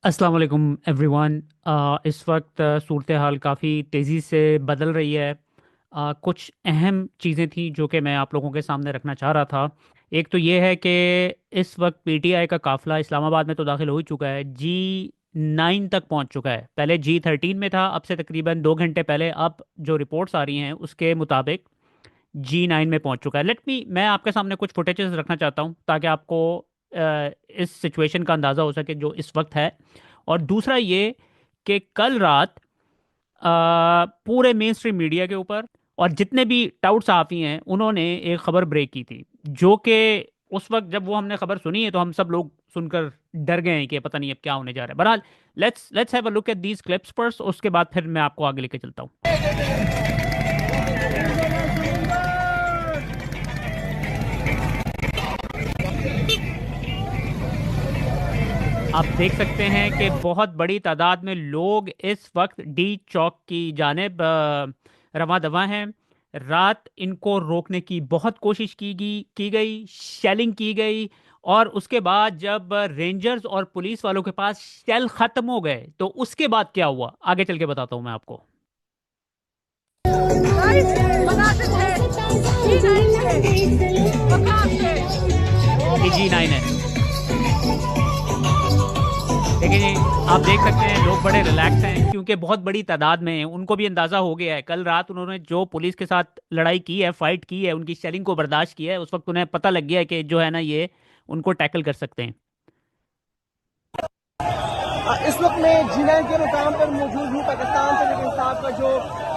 अस्सलाम वालेकुम एवरीवन। इस वक्त सूरत हाल काफ़ी तेज़ी से बदल रही है। कुछ अहम चीज़ें थी जो कि मैं आप लोगों के सामने रखना चाह रहा था। एक तो ये है कि इस वक्त पीटीआई का काफ़िला इस्लामाबाद में तो दाखिल हो ही चुका है, G9 तक पहुंच चुका है। पहले G13 में था, अब से तकरीबन 2 घंटे पहले अब जो रिपोर्ट्स आ रही हैं उसके मुताबिक G9 में पहुंच चुका है। मैं आपके सामने कुछ फुटेजेस रखना चाहता हूं ताकि आपको इस सिचुएशन का अंदाज़ा हो सके जो इस वक्त है। और दूसरा ये कि कल रात पूरे मेन स्ट्रीम मीडिया के ऊपर और जितने भी टाउट सहाफ़ी हैं उन्होंने एक खबर ब्रेक की थी, जो कि उस वक्त जब वो हमने खबर सुनी है तो हम सब लोग सुनकर डर गए हैं कि पता नहीं अब क्या होने जा रहा है। बहरहाल let's have a look at these clips first, उसके बाद फिर मैं आपको आगे लेके चलता हूँ। आप देख सकते हैं कि बहुत बड़ी तादाद में लोग इस वक्त डी चौक की जानिब रवां दवा हैं। रात इनको रोकने की बहुत कोशिश की गई, शेलिंग की गई। और उसके बाद जब रेंजर्स और पुलिस वालों के पास शेल खत्म हो गए तो उसके बाद क्या हुआ आगे चल के बताता हूं मैं आपको। ये G9 है। लेकिन ये आप देख सकते हैं लोग बड़े रिलैक्स हैं क्योंकि बहुत बड़ी तादाद में हैं। उनको भी अंदाजा हो गया है, कल रात उन्होंने जो पुलिस के साथ लड़ाई की है, फाइट की है, उनकी शेलिंग को बर्दाश्त किया है, उस वक्त उन्हें पता लग गया है कि जो है ना ये उनको टैकल कर सकते हैं। इस वक्त मैं G9 के मुकाम पर मौजूद हूँ। पाकिस्तान तहरीक इंसाफ का जो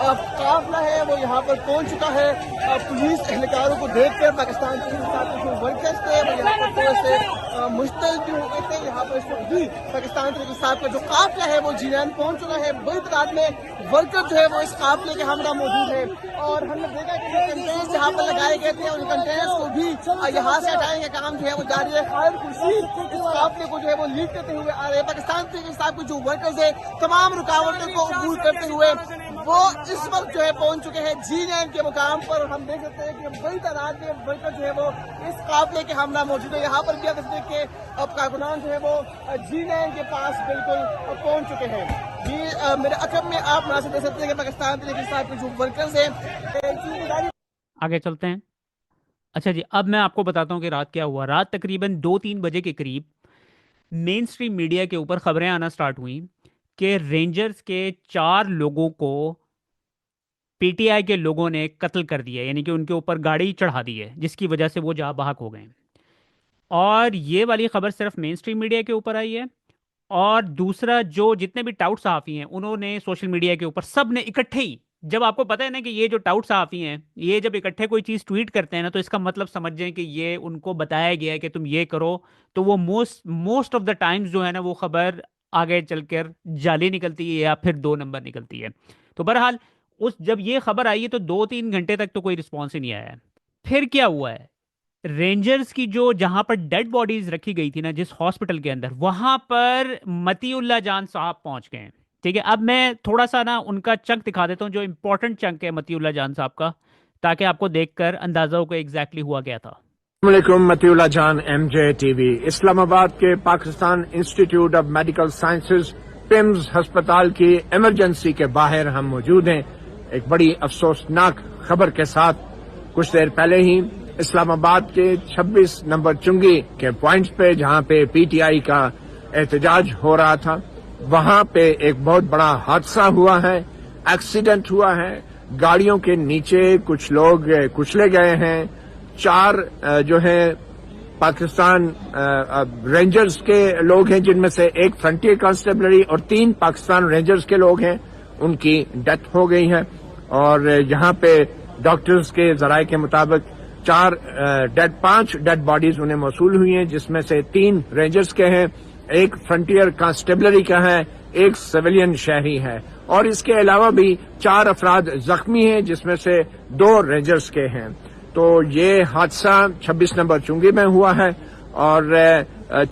काफिला है वो यहाँ पर पहुँच चुका है। पुलिस एहलकारों को देखकर पाकिस्तान तहरीक इंसाफ के जो वर्कर्स थे वो यहाँ पर थोड़े से मुश्तल भी हो गए थे। यहाँ पर इस वक्त भी पाकिस्तान तहरीक इंसाफ का जो काफिला है वो G9 पहुँच चुका है। बड़ी तादाद में वर्कर जो है वो इस काफिले के हमरा मौजूद है और हमने देखा कि जो कंटेनर्स यहाँ पर लगाए गए थे उन कंटेनर्स को भी यहाँ से हटाने का काम जो है वो जारी है। खालिद कुर्सी इस काफिले को जो है वो लीड करते हुए आ रहे हैं। पाकिस्तान तहरीक इंसाफ के जो वर्कर्स है तमाम रुकावटों को अबूर करते हुए वो इस वक्त जो है पहुंच चुके हैं G9 के मुकाम पर। हम देख सकते हैं कि बड़ी तादाद में वर्कर जो है वो इस काफिले के हमरा मौजूद है। यहाँ पर भी आप देख के अब कारकुनान जो है वो G9 के पास बिल्कुल पहुंच चुके हैं। जी मेरे अकब में आप यहाँ से देख सकते हैं कि पाकिस्तान तहरीक इंसाफ के जो वर्कर्स हैं। आगे चलते हैं। अच्छा जी, अब मैं आपको बताता हूँ कि रात क्या हुआ। रात तकरीबन 2-3 बजे के करीब मेन स्ट्रीम मीडिया के ऊपर खबरें आना स्टार्ट हुई कि रेंजर्स के 4 लोगों को पीटीआई के लोगों ने कत्ल कर दिया, यानी कि उनके ऊपर गाड़ी चढ़ा दी है, जिसकी वजह से वो जहाँ बहक हो गए। और ये वाली खबर सिर्फ मेन स्ट्रीम मीडिया के ऊपर आई है। और दूसरा, जो जितने भी टाउट सहाफ़ी हैं उन्होंने सोशल मीडिया के ऊपर सब ने इकट्ठे ही, जब आपको पता है ना कि ये जो टाउट सहाफ़ी हैं ये जब इकट्ठे कोई चीज़ ट्वीट करते हैं ना तो इसका मतलब समझ जाएं कि ये उनको बताया गया है कि तुम ये करो। तो वो most most of the times जो है ना वो खबर आगे चलकर जाली निकलती है या फिर 2 नंबर निकलती है। तो बहरहाल उस जब ये खबर आई है तो 2-3 घंटे तक तो कोई रिस्पॉन्स ही नहीं आया है। फिर क्या हुआ है, रेंजर्स की जो जहां पर डेड बॉडीज रखी गई थी ना जिस हॉस्पिटल के अंदर, वहां पर मतीउल्लाह जान साहब पहुंच गए हैं। ठीक है, अब मैं थोड़ा सा ना उनका चंक दिखा देता हूँ, जो इंपॉर्टेंट चंक है मतीउल्लाह जान साहब का, ताकि आपको देखकर अंदाजा हो कि एग्जैक्टली हुआ क्या था। वालेकुम, मतीउल्लाह जान, MJ टीवी, इस्लामाबाद के Pakistan institute of medical sciences PIMS अस्पताल की इमरजेंसी के बाहर हम मौजूद हैं एक बड़ी अफसोसनाक खबर के साथ। कुछ देर पहले ही इस्लामाबाद के 26 नंबर चुंगी के पॉइंट्स पे जहां पे पीटीआई का एहतजाज हो रहा था वहां पे एक बहुत बड़ा हादसा हुआ है, एक्सीडेंट हुआ है। गाड़ियों के नीचे कुछ लोग कुचले गए हैं। 4 जो है पाकिस्तान रेंजर्स के लोग हैं, जिनमें से एक फ्रंटियर कांस्टेबलरी और 3 पाकिस्तान रेंजर्स के लोग हैं, उनकी डेथ हो गई है। और यहाँ पे डॉक्टर्स के जराये के मुताबिक 5 डेड बॉडीज उन्हें मौसूल हुई हैं, जिसमें से 3 रेंजर्स के हैं, एक फ्रंटियर कांस्टेबलरी का है, एक सिविलियन शहरी है। और इसके अलावा भी 4 अफराद जख्मी हैं, जिसमें से 2 रेंजर्स के हैं। तो ये हादसा 26 नंबर चुंगी में हुआ है और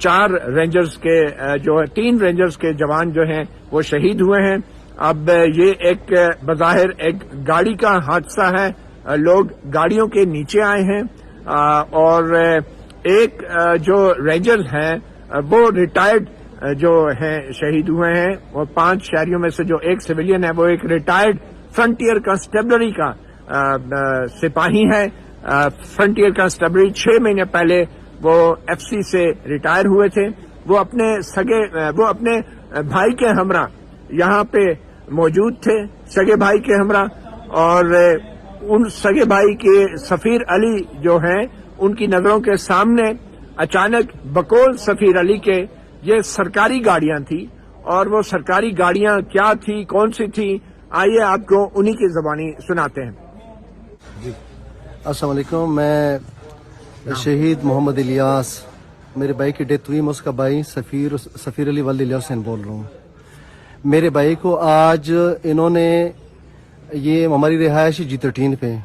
4 रेंजर्स के जो 3 रेंजर्स के जवान जो हैं वो शहीद हुए हैं। अब ये एक बज़ाहिर एक गाड़ी का हादसा है, लोग गाड़ियों के नीचे आए हैं और एक जो रेंजर हैं वो रिटायर्ड जो हैं शहीद हुए हैं, और 5 शहरियों में से जो एक सिविलियन है वो एक रिटायर्ड फ्रंटियर कांस्टेबलरी का सिपाही है। फ्रंटियर कांस्टेबलरी 6 महीने पहले वो एफसी से रिटायर हुए थे। वो अपने भाई के हमरा यहाँ पे मौजूद थे, सगे भाई के हमरा, और उन सगे भाई के सफीर अली जो हैं उनकी नजरों के सामने अचानक बकौल सफीर अली के ये सरकारी गाड़ियां थी, और वो सरकारी गाड़ियां क्या थी, कौन सी थी, आइए आपको उन्हीं की जुबानी सुनाते हैं। अस्सलाम वालेकुम। मैं शहीद मोहम्मद इलियास, मेरे भाई की डेथ हुई, मैं उसका भाई सफीर अली वल्द इलियास हुसैन बोल रहा हूँ। मेरे भाई को आज इन्होंने ये हमारी रिहायश G13 पे,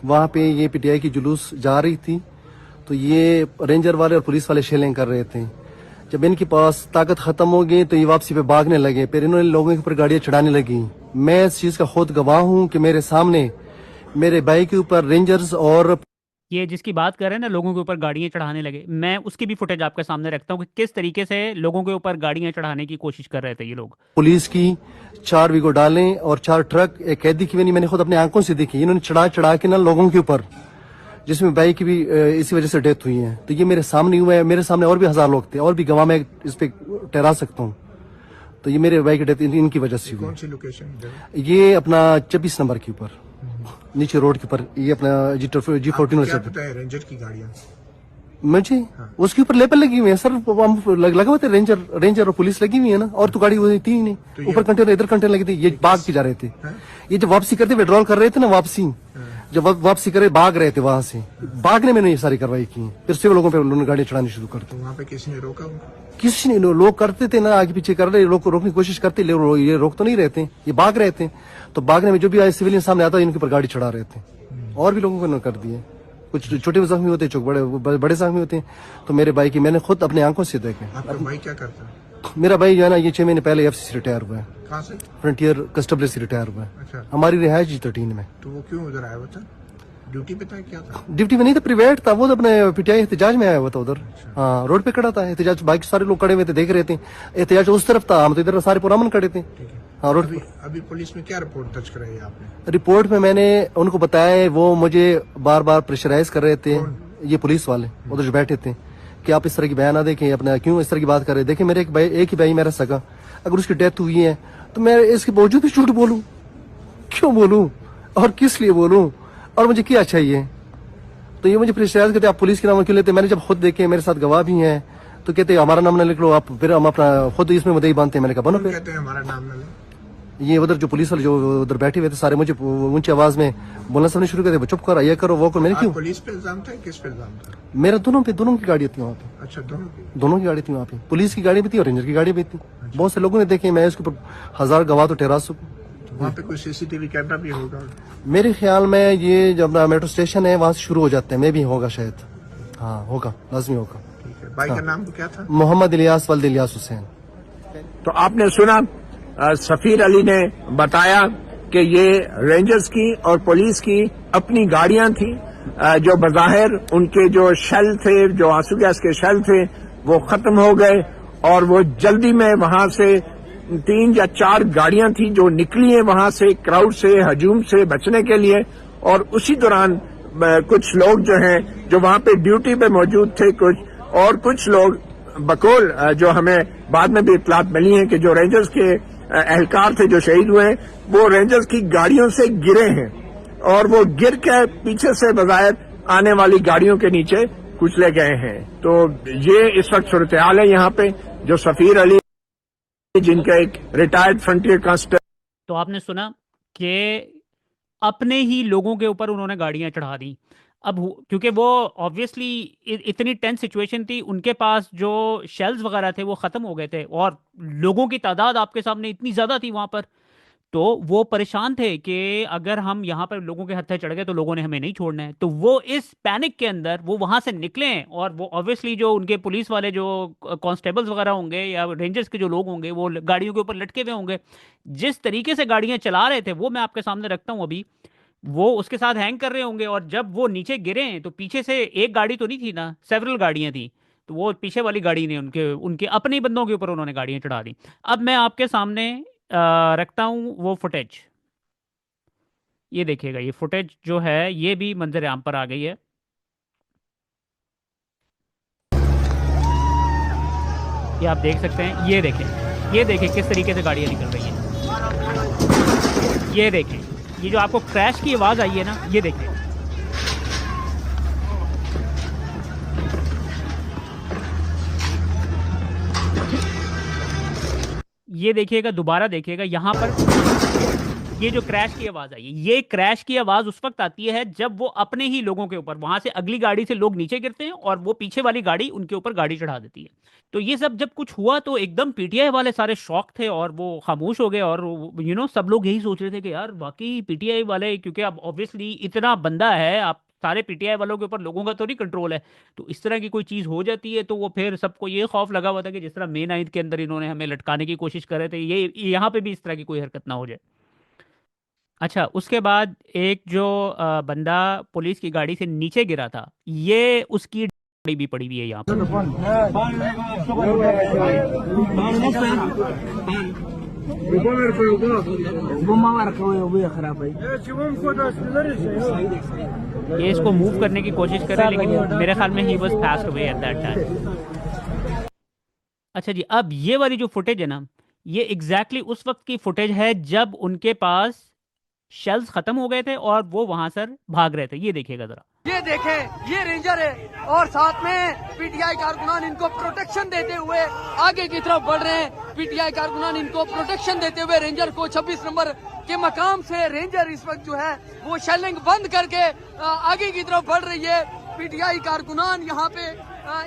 वहाँ पे ये पीटीआई की जुलूस जा रही थी, तो ये रेंजर वाले और पुलिस वाले शेलिंग कर रहे थे। जब इनके पास ताकत खत्म हो गई तो ये वापसी पे भागने लगे, फिर इन्होंने लोगों के ऊपर गाड़ियां चढ़ाने लगी। मैं इस चीज का खुद गवाह हूँ कि मेरे सामने मेरे भाई के ऊपर रेंजर्स और ये जिसकी बात कर रहे हैं ना, लोगों के ऊपर गाड़ियां चढ़ाने लगे, मैं उसकी भी फुटेज आपके सामने रखता हूँ कि किस तरीके से लोगों के ऊपर गाड़ियां चढ़ाने की कोशिश कर रहे थे ये लोग। पुलिस की 4 वीगो डालें और 4 ट्रक, एक कैदी की भी नहीं, मैंने खुद अपनी आंखों से देखी। इन्होंने चढ़ा के ना लोगों के ऊपर, जिसमें भाई की भी इसी वजह से डेथ हुई है। तो ये मेरे सामने हुआ है, मेरे सामने और भी 1000 लोग थे, और भी गवाह मैं इस पे ठहरा सकता हूँ। तो ये मेरे भाई की डेथ इनकी वजह से हुई। कौन सी लोकेशन? ये अपना 24 नंबर के ऊपर, नीचे रोड के ऊपर, ये अपना G14 क्या पता है रेंजर की गाड़ियां? मुझे उसके ऊपर लेबल लगी हुई है सर, लगा हुआ था रेंजर और पुलिस लगी हुई है ना, और तो गाड़ी हुई थी ही नहीं। तो ऊपर कंटेनर, इधर कंटेनर लगे थे, ये भाग के जा रहे थे। ये जब वापसी करते विड्रॉल कर रहे थे ना, जब वापसी करे भाग रहे थे, वहां से भागने में ये सारी कार्रवाई की। फिर सिविल लोगों पे उन्होंने गाड़ी चढ़ानी शुरू कर दी। वहाँ पे किसी ने रोका उनको? किसी ने, लोग करते थे ना, आगे पीछे कर रहे, लोग को रोकने की कोशिश करते, ये रोक तो नहीं रहे थे, ये भाग रहे थे। तो भागने में जो भी आए सिविलियन सामने आता, इनके ऊपर गाड़ी चढ़ा रहे थे, और भी लोगों को इन्होंने कर दिए। कुछ छोटे जख्मी होते हैं, बड़े जख्मी होते हैं। तो मेरे भाई की मैंने खुद अपने आंखों से देखे। आपका भाई क्या करता है? मेरा भाई जो है ना, ये 6 महीने पहले एफसी से रिटायर हुआ है। कहाँ से? फ्रंटियर कस्टमर से रिटायर हुआ है। अच्छा, हमारी रिहायश G13 में। तो वो क्यों उधर आया हुआ था? ड्यूटी पे था, क्या था? ड्यूटी में नहीं था, प्राइवेट था वो, तो अपने पीटीआई एहतजाज में आया हुआ था उधर। हाँ, रोड पे खड़ा था एहतजाज, बाकी सारे लोग खड़े हुए थे, देख रहे थे। एहतजाज उस तरफ था, हम तो इधर सारे पुरामन खड़े थे। हाँ, रोड पे। अभी पुलिस में क्या रिपोर्ट दर्ज कराई है आपने? रिपोर्ट में मैंने उनको बताया, वो मुझे बार बार प्रेशराइज कर रहे थे, ये पुलिस वाले उधर जो बैठे थे, कि आप इस तरह की बयान ना देखें, अपना क्यों इस तरह की बात कर रहे हैं। देखिए, मेरे एक ही भाई मेरा सगा, अगर उसकी डेथ हुई है तो मैं इसके बावजूद भी झूठ बोलूं? क्यों बोलूं और किस लिए बोलूं, और मुझे क्या चाहिए? तो ये मुझे प्रेशराइज करते, आप पुलिस के नाम क्यों लेते? मैंने जब खुद देखे, मेरे साथ गवाह भी हैं, तो कहते हमारा नाम ना लिख लो आप, फिर हम अपना खुद इसमें मुद्दई बांधते हैं। मैंने कहा बनो फिर। कहते हैं हमारा नाम ना ले। ये उधर जो पुलिस वाले जो उधर बैठे हुए थे सारे, मुझे ऊंची आवाज में बोलना सबने शुरू कर दिया, चुप करो, ये करो, वो करो। मैंने क्यों? पुलिस पे इल्जाम था, किस पे इल्जाम था? मेरा दोनों की गाड़ी थी वहाँ पे। अच्छा, दोनों की गाड़ी थी वहाँ पे, पुलिस की गाड़ी भी थी और रेंजर की गाड़ी भी थी। बहुत से लोगों ने देखे, मैं इसके ऊपर 1000 गवाह तो ठहरा सकूं। वहाँ पे कोई सीसीटीवी कैमरा भी होगा? मेरे ख्याल में ये जब मेट्रो स्टेशन है वहाँ से शुरू हो जाते हैं, मैं भी होगा शायद। हाँ, होगा, लाजमी होगा। ठीक है। भाई का नाम क्या था? मोहम्मद इलियास वल्द इलियास हुसैन। तो आपने सुना, सफीर अली ने बताया कि ये रेंजर्स की और पुलिस की अपनी गाड़ियां थी, जो बज़ाहिर उनके जो शेल थे, जो आंसू गैस के शेल थे, वो खत्म हो गए, और वो जल्दी में वहां से 3 या 4 गाड़ियां थी जो निकली हैं वहां से, क्राउड से, हजूम से बचने के लिए। और उसी दौरान कुछ लोग जो हैं, जो वहां पे ड्यूटी पे मौजूद थे, कुछ लोग बकौल, जो हमें बाद में भी इतलात मिली है कि जो रेंजर्स के एहलकार थे जो शहीद हुए, वो रेंजर्स की गाड़ियों से गिरे हैं, और वो गिर के पीछे से बजाय आने वाली गाड़ियों के नीचे कुचले गए हैं। तो ये इस वक्त सूरत हाल है यहाँ पे। जो सफीर अली, जिनका एक रिटायर्ड फ्रंटियर कांस्टेबल। तो आपने सुना कि अपने ही लोगों के ऊपर उन्होंने गाड़ियां चढ़ा दी। अब क्योंकि वो ऑब्वियसली इतनी टेंस सिचुएशन थी, उनके पास जो शेल्स वगैरह थे वो ख़त्म हो गए थे, और लोगों की तादाद आपके सामने इतनी ज़्यादा थी वहाँ पर, तो वो परेशान थे कि अगर हम यहाँ पर लोगों के हत्थे चढ़ गए तो लोगों ने हमें नहीं छोड़ना है। तो वो इस पैनिक के अंदर वो वहाँ से निकले हैं, और वो ऑब्वियसली जो उनके पुलिस वाले जो कांस्टेबल्स वगैरह होंगे या रेंजर्स के जो लोग होंगे, वो गाड़ियों के ऊपर लटके हुए होंगे। जिस तरीके से गाड़ियाँ चला रहे थे वो मैं आपके सामने रखता हूँ अभी, वो उसके साथ हैंग कर रहे होंगे। और जब वो नीचे गिरे हैं तो पीछे से एक गाड़ी तो नहीं थी ना, सेवरल गाड़ियां थी, तो वो पीछे वाली गाड़ी ने उनके उनके अपने ही बंदों के ऊपर उन्होंने गाड़ियां चढ़ा दी। अब मैं आपके सामने रखता हूँ वो फुटेज। ये देखिएगा, ये फुटेज जो है ये भी मंजर आम पर आ गई है। ये आप देख सकते हैं, ये देखें, ये देखें किस तरीके से गाड़ियां निकल रही हैं। ये देखें, ये जो आपको क्रैश की आवाज़ आई है ना, ये देखें। ये देखिएगा, दोबारा देखिएगा, यहाँ पर ये जो क्रैश की आवाज़ आई है, ये क्रैश की आवाज़ उस वक्त आती है जब वो अपने ही लोगों के ऊपर, वहां से अगली गाड़ी से लोग नीचे गिरते हैं और वो पीछे वाली गाड़ी उनके ऊपर गाड़ी चढ़ा देती है। तो ये सब जब कुछ हुआ तो एकदम पीटीआई वाले सारे शॉक थे और वो खामोश हो गए, और सब लोग यही सोच रहे थे कि यार वाकई पीटीआई वाले, क्योंकि अब ऑब्वियसली इतना बंदा है, आप सारे पीटीआई वालों के ऊपर लोगों का तो नहीं कंट्रोल है, तो इस तरह की कोई चीज़ हो जाती है तो वो फिर सबको ये खौफ लगा हुआ था कि जिस तरह मे 9 के अंदर इन्होंने हमें लटकाने की कोशिश कर रहे थे, ये यहाँ पे भी इस तरह की कोई हरकत ना हो जाए। अच्छा, उसके बाद एक जो बंदा पुलिस की गाड़ी से नीचे गिरा था, ये उसकी गाड़ी भी पड़ी हुई है यहाँ पर। ये इसको मूव करने की कोशिश कर रहे हैं, लेकिन मेरे ख्याल में he was passed away at that time. अच्छा जी, अब ये वाली जो फुटेज है ना, ये एग्जैक्टली उस वक्त की फुटेज है जब उनके पास शेल्स खत्म हो गए थे और वो वहां से भाग रहे थे। ये देखिएगा जरा, ये देखें, ये रेंजर है और साथ में पीटीआई कारकुनान इनको प्रोटेक्शन देते हुए आगे की तरफ बढ़ रहे हैं। पीटीआई कारकुनान इनको प्रोटेक्शन देते हुए रेंजर को 26 नंबर के मकाम से रेंजर इस वक्त जो है वो शेलिंग बंद करके आगे की तरफ बढ़ रही है। पीटीआई कारकुनान यहाँ पे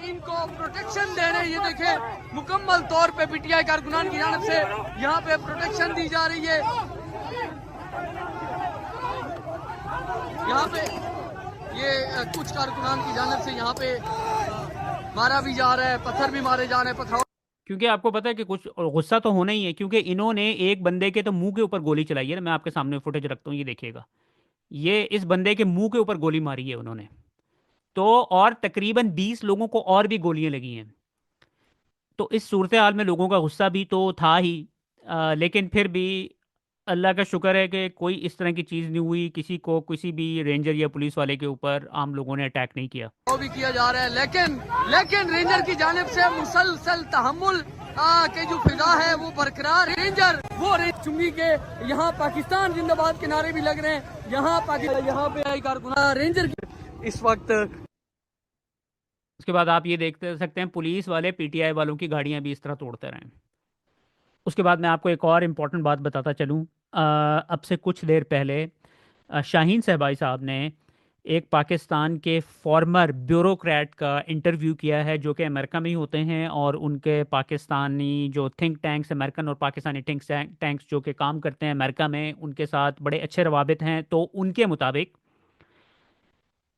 इनको प्रोटेक्शन दे रहे हैं। ये देखें, मुकम्मल तौर पे पीटीआई कारकुनान की जानिब से यहाँ पे प्रोटेक्शन दी जा रही है। यहाँ पे ये कुछ कारकुनान की जानिब से यहाँ पे मारा भी जा रहा है, पत्थर भी मारे जा रहे हैं, पत्थर। क्योंकि आपको पता है कि कुछ गुस्सा तो होना ही है, क्योंकि इन्होंने एक बंदे के तो मुंह के ऊपर गोली चलाई है ना। मैं आपके सामने फुटेज रखता हूँ, ये देखिएगा, ये इस बंदे के मुंह के ऊपर गोली मारी है उन्होंने, तो और तकरीबन 20 लोगों को और भी गोलियां लगी हैं। तो इस सूरत हाल में लोगों का गुस्सा भी तो था ही, लेकिन फिर भी अल्लाह का शुक्र है कि कोई इस तरह की चीज़ नहीं हुई, किसी को किसी भी रेंजर या पुलिस वाले के ऊपर आम लोगों ने अटैक नहीं किया। वो भी किया जा रहा है, लेकिन रेंजर की जानिब से मुसलसल तहम्मुल के जो फिजा है वो बरकरार। रेंजर वो चुंगी के यहाँ पाकिस्तान जिंदाबाद के नारे भी लग रहे हैं। यहाँ पाकिस्तान, यहाँ पे कारकुनान रेंजर इस वक्त। उसके बाद आप ये देखते सकते हैं पुलिस वाले पीटीआई वालों की गाड़ियां भी इस तरह तोड़ते रहें। उसके बाद मैं आपको एक और इम्पोर्टेंट बात बताता चलूँ। अब से कुछ देर पहले शाहीन सहबाई साहब ने एक पाकिस्तान के फॉर्मर ब्यूरोक्रेट का इंटरव्यू किया है, जो कि अमेरिका में ही होते हैं, और उनके पाकिस्तानी जो थिंक टैंक्स, अमेरिकन और पाकिस्तानी थिंक टैंक्स जो कि काम करते हैं अमेरिका में, उनके साथ बड़े अच्छे रवाबित हैं। तो उनके मुताबिक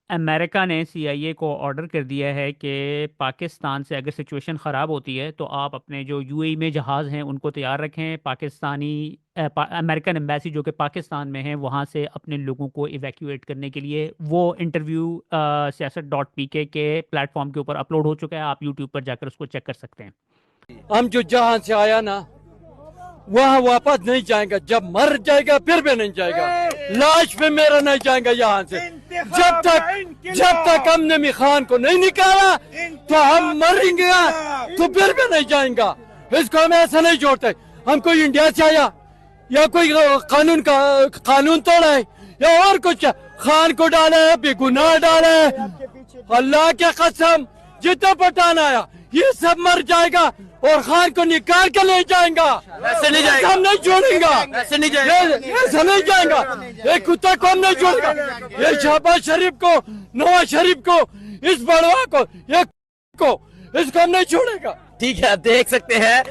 अमेरिका ने सीआईए को ऑर्डर कर दिया है कि पाकिस्तान से अगर सिचुएशन ख़राब होती है तो आप अपने जो यूएई में जहाज़ हैं उनको तैयार रखें। पाकिस्तानी अमेरिकन एम्बेसी जो कि पाकिस्तान में है वहाँ से अपने लोगों को इवैक्यूएट करने के लिए। वो इंटरव्यू siyaasat.pk के प्लेटफॉर्म के ऊपर अपलोड हो चुका है, आप यूट्यूब पर जाकर उसको चेक कर सकते हैं। हम जो जहां से आया ना वहाँ वापस नहीं जाएगा, जब मर जाएगा फिर भी नहीं जाएगा, लाश पे मेरा नहीं जाएगा यहाँ से। जब तक हमने मिखान को नहीं निकाला तो हम मरेंगे, तो फिर भी नहीं जाएगा। इसको हम ऐसा नहीं छोड़ते। हम कोई इंडिया से आया या कोई कानून तोड़ा है या और कुछ, खान को डाला है, बेगुनाह डाला है। अल्लाह के कसम जितना पठान आया ये सब मर जाएगा और खान को निकाल के ले जाएगा। ऐसे नहीं जाएगा, हम नहीं छोड़ेंगे, ऐसे नहीं जाएगा, ऐसा नहीं जाएगा। एक कुत्ता को हम नहीं छोड़ेगा। ये शहबाज शरीफ को, नवाज शरीफ को, इस बड़वा को, ये को, इसको हम नहीं छोड़ेगा। ठीक है, देख सकते हैं।